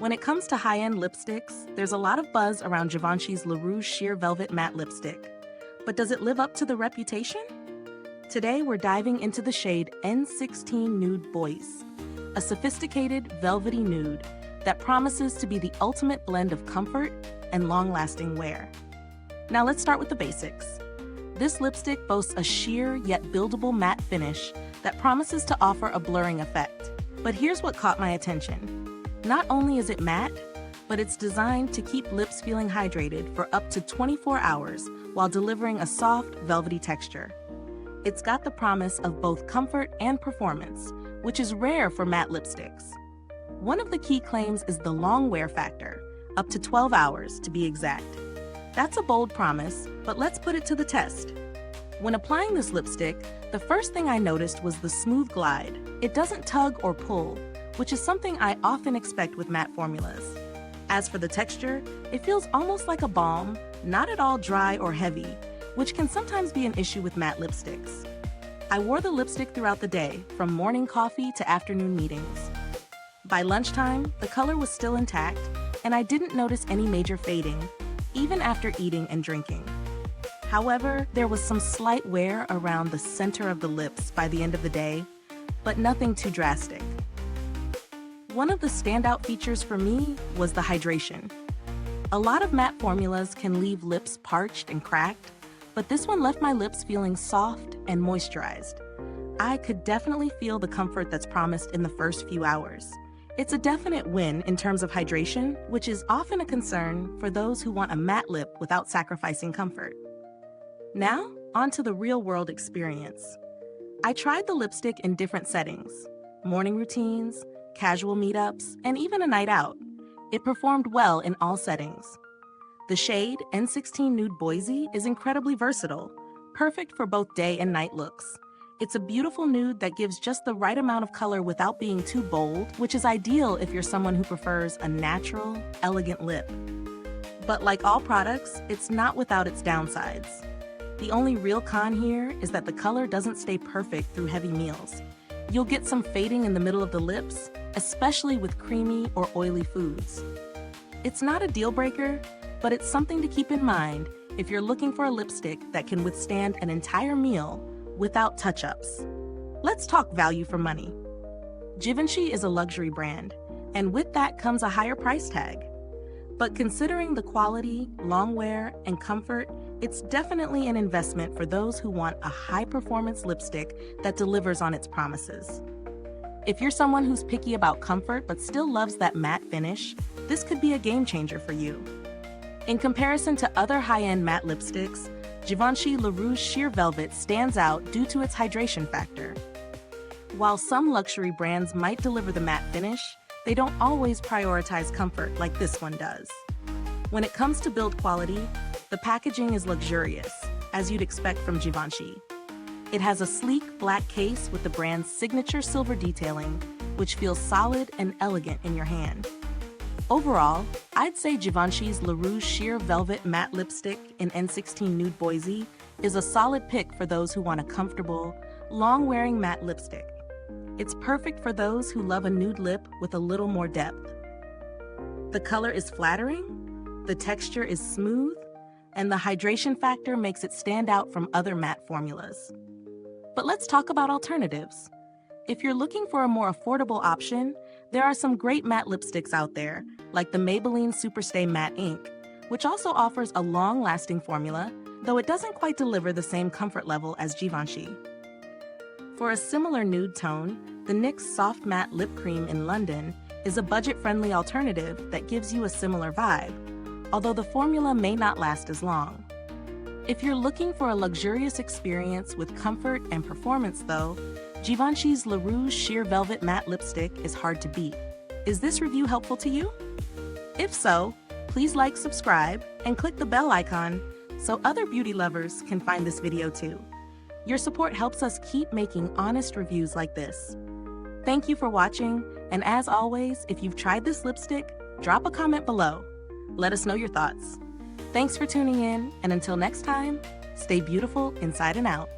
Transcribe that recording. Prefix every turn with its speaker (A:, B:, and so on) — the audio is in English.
A: When it comes to high-end lipsticks, there's a lot of buzz around Givenchy's Le Rouge Sheer Velvet Matte Lipstick. But does it live up to the reputation? Today, we're diving into the shade N16 Nude Boise, a sophisticated, velvety nude that promises to be the ultimate blend of comfort and long-lasting wear. Now let's start with the basics. This lipstick boasts a sheer yet buildable matte finish that promises to offer a blurring effect. But here's what caught my attention. Not only is it matte, but it's designed to keep lips feeling hydrated for up to 24 hours while delivering a soft, velvety texture. It's got the promise of both comfort and performance, which is rare for matte lipsticks. One of the key claims is the long wear factor, up to 12 hours to be exact. That's a bold promise, but let's put it to the test. When applying this lipstick, the first thing I noticed was the smooth glide. It doesn't tug or pull, which is something I often expect with matte formulas. As for the texture, it feels almost like a balm, not at all dry or heavy, which can sometimes be an issue with matte lipsticks. I wore the lipstick throughout the day, from morning coffee to afternoon meetings. By lunchtime, the color was still intact, and I didn't notice any major fading, even after eating and drinking. However, there was some slight wear around the center of the lips by the end of the day, but nothing too drastic. One of the standout features for me was the hydration. A lot of matte formulas can leave lips parched and cracked, but this one left my lips feeling soft and moisturized. I could definitely feel the comfort that's promised in the first few hours. It's a definite win in terms of hydration, which is often a concern for those who want a matte lip without sacrificing comfort. Now, on to the real-world experience. I tried the lipstick in different settings: morning routines, casual meetups, and even a night out. It performed well in all settings. The shade N16 Nude Boise is incredibly versatile, perfect for both day and night looks. It's a beautiful nude that gives just the right amount of color without being too bold, which is ideal if you're someone who prefers a natural, elegant lip. But like all products, it's not without its downsides. The only real con here is that the color doesn't stay perfect through heavy meals. You'll get some fading in the middle of the lips, especially with creamy or oily foods. It's not a deal breaker, but it's something to keep in mind if you're looking for a lipstick that can withstand an entire meal without touch-ups. Let's talk value for money. Givenchy is a luxury brand, and with that comes a higher price tag. But considering the quality, long wear, and comfort, it's definitely an investment for those who want a high-performance lipstick that delivers on its promises. If you're someone who's picky about comfort but still loves that matte finish, this could be a game changer for you. In comparison to other high-end matte lipsticks, Givenchy Le Rouge Sheer Velvet stands out due to its hydration factor. While some luxury brands might deliver the matte finish, they don't always prioritize comfort like this one does. When it comes to build quality, the packaging is luxurious, as you'd expect from Givenchy. It has a sleek black case with the brand's signature silver detailing, which feels solid and elegant in your hand. Overall, I'd say Givenchy's Le Rouge Sheer Velvet Matte Lipstick in N16 Nude Boise is a solid pick for those who want a comfortable, long-wearing matte lipstick. It's perfect for those who love a nude lip with a little more depth. The color is flattering, the texture is smooth, and the hydration factor makes it stand out from other matte formulas. But let's talk about alternatives. If you're looking for a more affordable option, there are some great matte lipsticks out there, like the Maybelline Superstay Matte Ink, which also offers a long-lasting formula, though it doesn't quite deliver the same comfort level as Givenchy. For a similar nude tone, the NYX Soft Matte Lip Cream in London is a budget-friendly alternative that gives you a similar vibe, although the formula may not last as long. If you're looking for a luxurious experience with comfort and performance though, Givenchy's Le Rouge Sheer Velvet Matte Lipstick is hard to beat. Is this review helpful to you? If so, please like, subscribe, and click the bell icon so other beauty lovers can find this video too. Your support helps us keep making honest reviews like this. Thank you for watching, and as always, if you've tried this lipstick, drop a comment below. Let us know your thoughts. Thanks for tuning in, and until next time, stay beautiful inside and out.